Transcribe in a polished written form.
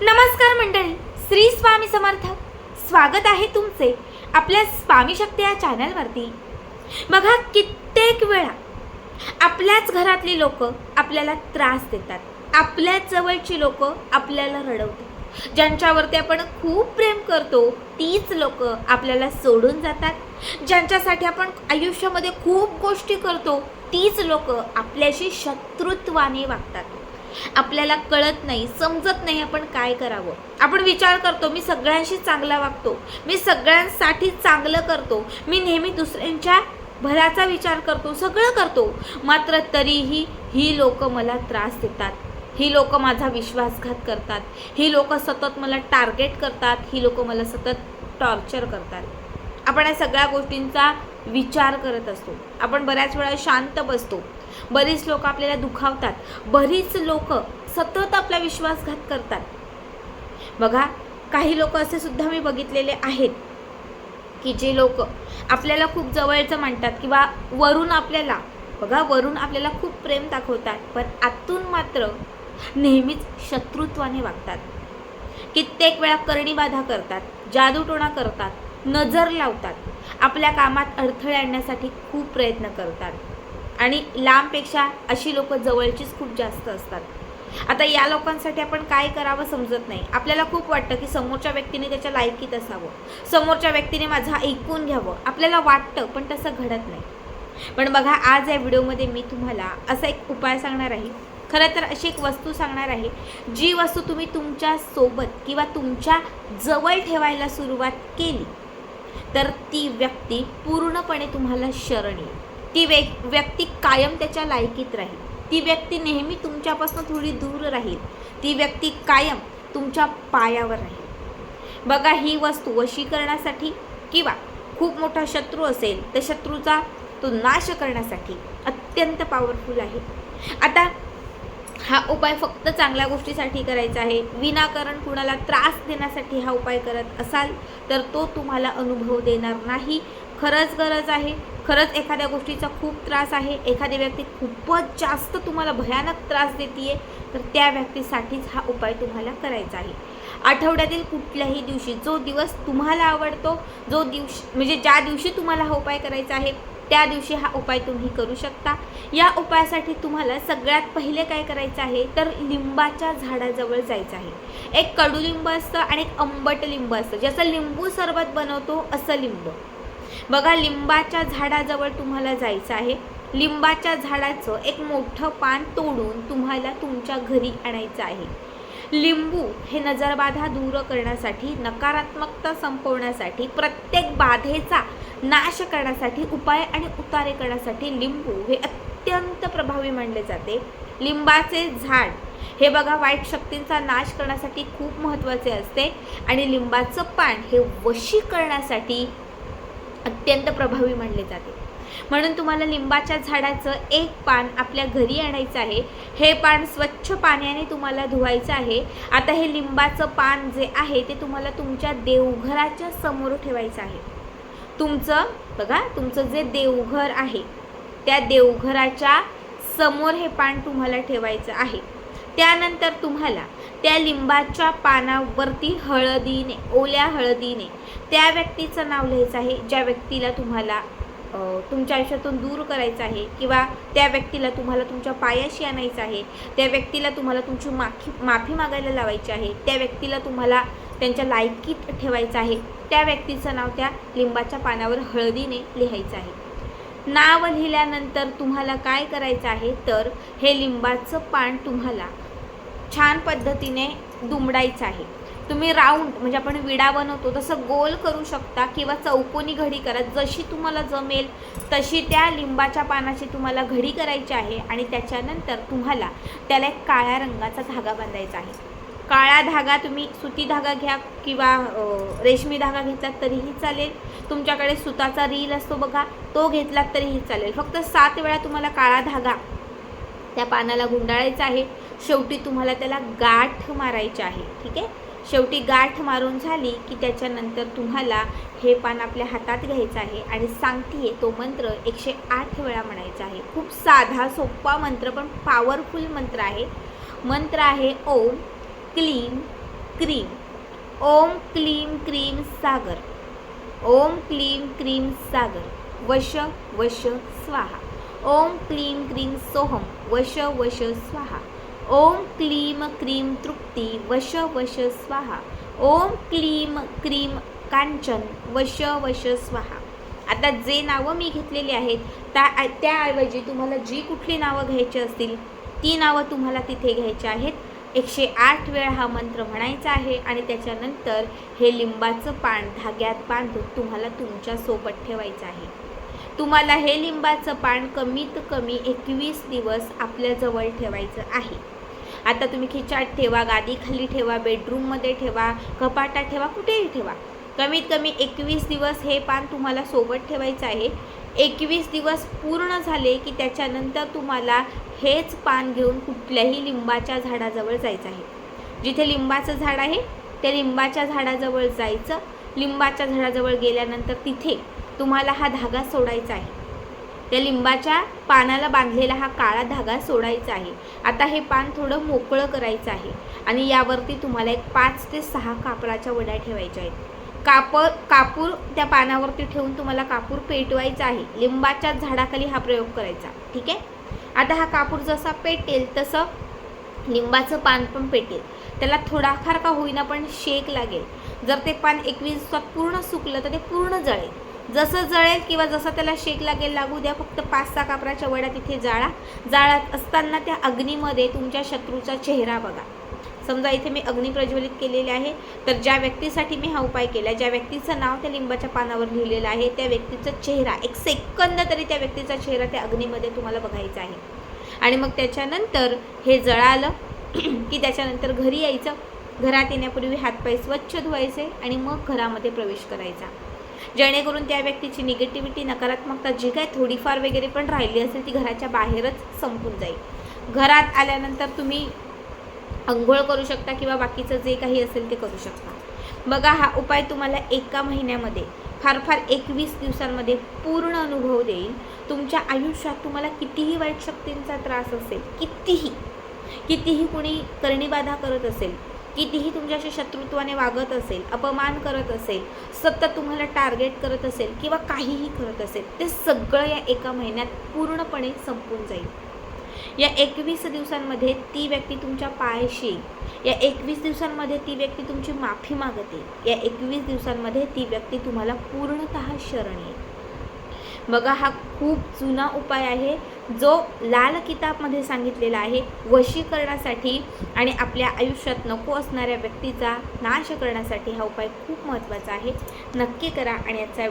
नमस्कार मंडळी, श्री स्वामी समर्थ. स्वागत आहे तुमचे आपल्या स्वामी शक्ती या चॅनलवरती. बघा, कित्येक वेळा आपल्याच घरातली लोक आपल्याला त्रास देतात, आपल्याच जवळची लोक आपल्याला रडवतात. ज्यांच्यावरती आपण खूप प्रेम करतो तीच लोक आपल्याला सोडून जातात. ज्यांच्यासाठी आपण आयुष्यामध्ये खूप गोष्टी करतो तीच लोक आपल्याशी शत्रुत्वाने वागतात. आपल्याला कळत नाही, समजत नाही आपण काय करावं. आपण विचार करतो मी सगळ्यांशी चांगला वागतो, मी सगळ्यांसाठी चांगलं करतो, मी नेहमी दुसऱ्यांच्या भल्याचा विचार करतो, सगळं करतो, मात्र तरीही ही लोक मला त्रास देतात, ही लोक माझा विश्वासघात करतात, ही लोक सतत मला टार्गेट करतात, ही लोक मला सतत टॉर्चर करतात. आपण या सगळ्या गोष्टींचा विचार करत असतो. आपण बऱ्याच वेळा शांत बसतो. बरीच लोक आपल्याला दुखावतात, बरीच लोक सतत आपला विश्वासघात करतात. बघा, काही लोक असे सुद्धा मी बघितलेले आहेत की जे लोक आपल्याला खूप जवळचं म्हणतात किंवा वरून आपल्याला खूप प्रेम दाखवतात, पण आतून मात्र नेहमीच शत्रुत्वाने वागतात. कित्येक वेळा करणीबाधा करतात, जादूटोणा करतात, नजर लावतात, आपल्या कामात अडथळे आणण्यासाठी खूप प्रयत्न करतात. आणि लांबपेक्षा अशी लोक जवळचीच खूप जास्त असतात. आता या लोकांसाठी आपण काय करावं समजत नाही. आपल्याला खूप वाटतं की समोरच्या व्यक्तीने त्याच्या लायकीत असावं, समोरच्या व्यक्तीने माझं ऐकून घ्यावं, आपल्याला वाटतं, पण तसं घडत नाही. पण बघा, आज या व्हिडिओमध्ये मी तुम्हाला असा एक उपाय सांगणार आहे. खरं तर अशी एक वस्तू सांगणार आहे, जी वस्तू तुम्ही तुमच्या सोबत किंवा तुमच्या जवळ ठेवायला सुरुवात केली तर ती व्यक्ती पूर्णपणे तुम्हाला शरण येईल. ती व्यक्ती कायम त्याच्या लायकीत राहील. ती व्यक्ती नेहमी तुमच्यापासून थोडी दूर राहील. ती व्यक्ती कायम तुमच्या पायावर राहील. बघा, ही वस्तू वशीकरणासाठी किंवा खूप मोठा शत्रू असेल तर शत्रूचा तो नाश करण्यासाठी अत्यंत पॉवरफुल आहे. आता हा उपाय फक्त चांगल्या गोष्टीसाठी करायचा आहे. विनाकारण कुणाला त्रास देण्यासाठी हा उपाय करत असाल तर तो तुम्हाला अनुभव देणार नाही. खरंच गरज आहे, खरंच एखाद्या गोष्टीचा खूप त्रास आहे, एखादी व्यक्ती खूपच जास्त तुम्हाला भयानक त्रास देते, तर त्या व्यक्तीसाठीच हा उपाय तुम्हाला करायचा आहे. आठवड्यातील कुठल्याही दिवशी, जो दिवस तुम्हाला आवडतो, ज्या दिवशी तुम्हाला हा उपाय करायचा आहे त्या दिवशी हा उपाय तुम्ही करू शकता. या उपायासाठी तुम्हाला सगळ्यात पहिले काय करायचं आहे तर लिंबाच्या झाडाजवळ जायचं आहे. एक कडुलिंब असतं आणि एक आंबट लिंब असतं. जसं लिंबू सरबत बनवतो असं लिंब. बघा, लिंबाच्या झाडाजवळ तुम्हाला जायचं आहे. लिंबाच्या झाडाचं एक मोठं पान तोडून तुम्हाला तुमच्या घरी आणायचं आहे. लिंबू हे नजरबाधा दूर करण्यासाठी, नकारात्मकता संपवण्यासाठी, प्रत्येक बाधेचा नाश करण्यासाठी, उपाय आणि उतारे करण्यासाठी लिंबू हे अत्यंत प्रभावी मानले जाते. लिंबाचे झाड हे बघा वाईट शक्तींचा नाश करण्यासाठी खूप महत्त्वाचे असते आणि लिंबाचं पान हे वशी करण्यासाठी अत्यंत प्रभावी मानले जाते. म्हणून तुम्हाला लिंबाच्या झाडाचं एक पान आपल्या घरी आणायचं आहे. हे पान स्वच्छ पाण्याने तुम्हाला धुवायचं आहे. आता हे लिंबाचं पान जे आहे ते तुम्हाला तुमच्या देवघराच्या समोर ठेवायचं आहे. तुमचं जे देवघर आहे त्या देवघराच्या समोर हे पान तुम्हाला ठेवायचं आहे. त्यानंतर तुम्हाला त्या लिंबाच्या पानावरती ओल्या हळदीने त्या व्यक्तीचं नाव लिहायचं आहे, ज्या व्यक्तीला तुम्हाला तुमच्या आयुष्यातून दूर करायचं आहे, किंवा त्या व्यक्तीला तुम्हाला तुमच्या पायाशी आणायचं आहे, त्या व्यक्तीला तुम्हाला तुमची माफी मागायला लावायची आहे, त्या व्यक्तीला तुम्हाला त्यांच्या लायकीत ठेवायचं आहे. त्या व्यक्तीचं नाव त्या लिंबाच्या पानावर हळदीने लिहायचं आहे. नाव लिहिल्यानंतर तुम्हाला काय करायचं आहे तर हे लिंबाचं पान तुम्हाला छान पद्धतीने दुमडायचं आहे. तुम्ही राऊंड, म्हणजे आपण विडा बनवतो तसं गोल करू शकता किंवा चौकोनी घडी करा. जशी तुम्हाला जमेल तशी त्या लिंबाच्या पानाची तुम्हाला घडी करायची आहे आणि त्याच्यानंतर तुम्हाला त्याला एक काळ्या रंगाचा धागा बांधायचा आहे. काळा धागा, तुम्ही सुती धागा घ्या किंवा रेशमी धागा घेतलात तरीही चालेल. तुमच्याकडे सुताचा रील असतो बघा, तो घेतलात तरीही चालेल. फक्त 7 वेळा तुम्हाला काळा धागा त्या पानाला गुंडाळायचा आहे. शेवटी तुम्हाला त्याला गाठ मारायची आहे. ठीक आहे, शेवटी गाठ मारून झाली की त्याच्यानंतर तुम्हाला हे पान आपल्या हातात घ्यायचं आहे आणि सांगतीये तो मंत्र 108 वेळा म्हणायचा आहे. खूप साधा सोपा मंत्र पण पॉवरफुल मंत्र आहे. मंत्र आहे ओम क्लीम क्रीम. ओम क्लीम क्रीम सागर. ओम क्लीम क्रीम सागर. वश वश स्वाहा. ओम क्लीम क्रीम सोहम. वश वश स्वाहा. ओम क्लीम क्रीम तृप्ती. वश वश स्वाहा. ओम क्लीम क्रीम कांचन. वश वश स्वाहा. आता जे नावं मी घेतलेली आहेत त्याऐवजी तुम्हाला जी कुठली नावं घ्यायची असतील ती नावं तुम्हाला तिथे घ्यायची आहेत. 108 वेळा हा मंत्र म्हणायचा आहे आणि त्याच्यानंतर हे लिंबाचं पान धाग्यात बांधून तुम्हाला तुमच्यासोबत ठेवायचं आहे. तुम्हाला हे लिंबाचं पान कमीत कमी 21 दिवस आपल्याजवळ ठेवायचं आहे. आता तुम्ही खिचात ठेवा, गादीखाली ठेवा, बेडरूममध्ये ठेवा, कपाटात ठेवा, कुठेही ठेवा. कमीत कमी 21 दिवस हे पान तुम्हाला सोबत ठेवायचं आहे. 21 दिवस पूर्ण झाले की त्याच्यानंतर तुम्हाला हेच पान घेऊन कुठल्याही लिंबाच्या झाडाजवळ जायचं आहे. जिथे लिंबाचं झाड आहे त्या लिंबाच्या झाडाजवळ जायचं. लिंबाच्या झाडाजवळ गेल्यानंतर तिथे तुम्हाला हा धागा सोडायचा आहे. त्या लिंबाच्या पानाला बांधलेला हा काळा धागा सोडायचा आहे. आता हे पान थोडं मोकळं करायचं आहे आणि यावरती तुम्हाला एक 5 ते 6 कापराच्या वड्या ठेवायच्या आहेत. कापूर त्या पानावरती ठेवून तुम्हाला कापूर पेटवायचा आहे. लिंबाच्या झाडाखाली हा प्रयोग करायचा. ठीक आहे. आता हा कापूर जसा पेटेल तसं लिंबाचं पान पण पेटेल. त्याला थोडाफार का होईना पण शेक लागेल. जर ते पान 21 दिवसात पूर्ण सुकलं तर ते पूर्ण जळेल. जसं जळेल किंवा जसं त्याला शेक लागू द्या. फक्त 5-6 कापराच्या वड्या तिथे जाळा. जाळत असताना त्या अग्नीमध्ये तुमच्या शत्रूचा चेहरा बघा. समजा इथे मी अग्नी प्रज्वलित केलेले आहे तर ज्या व्यक्तीसाठी मी हा उपाय केला, ज्या व्यक्तीचं नाव त्या लिंबाच्या पानावर लिहिलेलं आहे त्या व्यक्तीचा चेहरा 1 सेकंद तरी त्या व्यक्तीचा चेहरा त्या अग्नीमध्ये तुम्हाला बघायचा आहे. आणि मग त्याच्यानंतर हे जळालं की त्याच्यानंतर घरी यायचं. घरात येण्यापूर्वी हातपाय स्वच्छ धुवायचे आणि मग घरामध्ये प्रवेश करायचा. जेणेकरून त्या व्यक्तीची निगेटिव्हिटी, नकारात्मकता जी काय थोडीफार वगैरे पण राहिली असेल ती घराच्या बाहेरच संपून जाईल. घरात आल्यानंतर तुम्ही अंघोळ करू शकता किंवा बाकीचं जे काही असेल ते करू शकता. बघा, हा उपाय तुम्हाला 1 महिन्यामध्ये फार 21 दिवसांमध्ये पूर्ण अनुभव देईल. तुमच्या आयुष्यात तुम्हाला कितीही वाईट शक्तींचा त्रास असेल, कितीही कोणी करणीबाधा करत असेल, कितीही तुमच्याशी शत्रुत्वाने वागत असेल, अपमान करत असेल, सतत तुम्हाला टार्गेट करत असेल किंवा काहीही करत असेल, ते सगळं या 1 महिन्यात पूर्णपणे संपून जाईल. या 21 दिवसांमध्ये ती व्यक्ती तुमच्या पायाशी येईल. या 21 दिवसांमध्ये ती व्यक्ती तुमची माफी मागते. या 21 दिवसांमध्ये ती व्यक्ती तुम्हाला पूर्णतः शरण येईल. बघा, हा खूप जुना उपाय आहे जो लाल किताबमध्ये सांगितलेला आहे. वशीकरणासाठी आणि आपल्या आयुष्यात नको असणाऱ्या व्यक्तीचा नाश करण्यासाठी हा उपाय खूप महत्त्वाचा आहे. नक्की करा आणि याचा